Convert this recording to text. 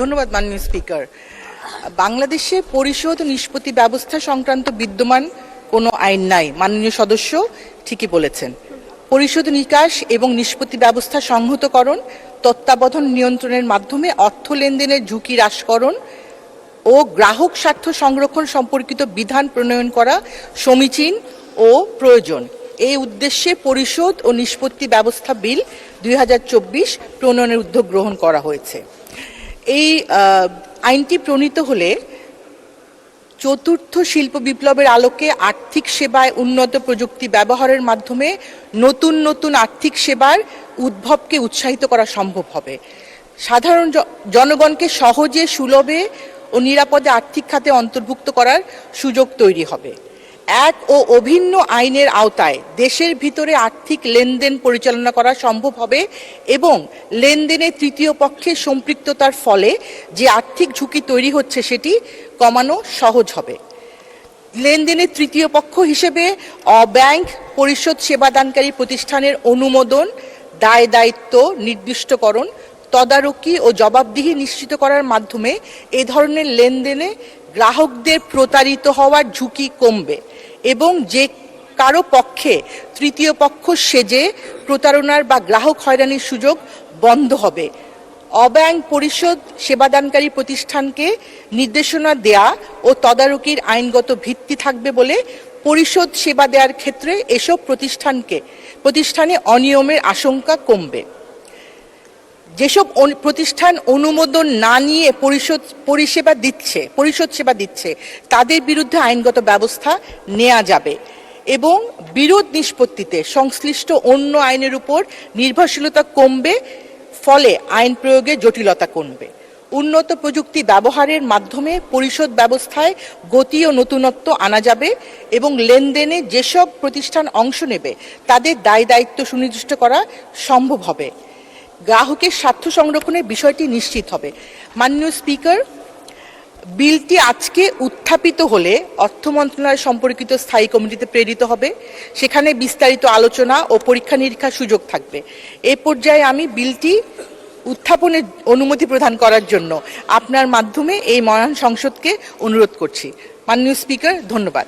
ধন্যবাদ মাননীয় স্পিকার। বাংলাদেশে পরিশোধ ও নিষ্পত্তি ব্যবস্থা সংক্রান্ত বিদ্যমান কোনো আইন নাই। মাননীয় সদস্য ঠিকই বলেছেন। পরিশোধ নিকাশ এবং নিষ্পত্তি ব্যবস্থা সংহতকরণ, তত্ত্বাবধান নিয়ন্ত্রণের মাধ্যমে অর্থ লেনদেনের ঝুঁকি হ্রাসকরণ ও গ্রাহক স্বার্থ সংরক্ষণ সম্পর্কিত বিধান প্রণয়ন করা সমীচীন ও প্রয়োজন। এই উদ্দেশ্যে পরিশোধ ও নিষ্পত্তি ব্যবস্থা বিল 2024 প্রণয়নের উদ্যোগ গ্রহণ করা হয়েছে। এই আইনটি প্রণীত হলে চতুর্থ শিল্প বিপ্লবের আলোকে আর্থিক সেবায় উন্নত প্রযুক্তি ব্যবহারের মাধ্যমে নতুন নতুন আর্থিক সেবার উদ্ভবকে উৎসাহিত করা সম্ভব হবে। সাধারণ জনগণকে সহজে, সুলভে ও নিরাপদে আর্থিক খাতে অন্তর্ভুক্ত করার সুযোগ তৈরি হবে। এক ও অভিন্ন আইনের আওতায় দেশের ভিতরে আর্থিক লেনদেন পরিচালনা করা সম্ভব হবে এবং লেনদেনে তৃতীয় পক্ষের সম্পৃক্ততার ফলে যে আর্থিক ঝুঁকি তৈরি হচ্ছে সেটি কমানো সহজ হবে। লেনদেনে তৃতীয় পক্ষ হিসেবে অব্যাংক পরিশোধ সেবাদানকারী প্রতিষ্ঠানের অনুমোদন, দায় দায়িত্ব নির্দিষ্টকরণ, তদারকি ও জবাবদিহি নিশ্চিত করার মাধ্যমে এ ধরনের লেনদেনে গ্রাহকদের প্রতারিত হওয়ার ঝুঁকি কমবে এবং যে কারো পক্ষে তৃতীয় পক্ষ সেজে প্রতারণার বা গ্রাহক হয়রানির সুযোগ বন্ধ হবে। অব্যাংক পরিশোধ সেবাদানকারী প্রতিষ্ঠানকে নির্দেশনা দেয়া ও তদারকির আইনগত ভিত্তি থাকবে বলে পরিশোধ সেবা দেওয়ার ক্ষেত্রে এসব প্রতিষ্ঠানে অনিয়মের আশঙ্কা কমবে। যেসব প্রতিষ্ঠান অনুমোদন না নিয়ে পরিশোধ সেবা দিচ্ছে তাদের বিরুদ্ধে আইনগত ব্যবস্থা নেওয়া যাবে এবং বিরোধ নিষ্পত্তিতে সংশ্লিষ্ট অন্য আইনের উপর নির্ভরশীলতা কমবে, ফলে আইন প্রয়োগে জটিলতা কমবে। উন্নত প্রযুক্তি ব্যবহারের মাধ্যমে পরিশোধ ব্যবস্থায় গতি ও নতুনত্ব আনা যাবে এবং লেনদেনে যেসব প্রতিষ্ঠান অংশ নেবে তাদের দায় দায়িত্ব সুনির্দিষ্ট করা সম্ভব হবে। গ্রাহকের স্বার্থ সংরক্ষণের বিষয়টি নিশ্চিত হবে। মাননীয় স্পিকার, বিলটি আজকে উত্থাপিত হলে অর্থ মন্ত্রণালয় সম্পর্কিত স্থায়ী কমিটিতে প্রেরিত হবে। সেখানে বিস্তারিত আলোচনা ও পরীক্ষা নিরীক্ষার সুযোগ থাকবে। এ পর্যায়ে আমি বিলটি উত্থাপনের অনুমতি প্রদান করার জন্য আপনার মাধ্যমে এই মহান সংসদকে অনুরোধ করছি। মাননীয় স্পিকার, ধন্যবাদ।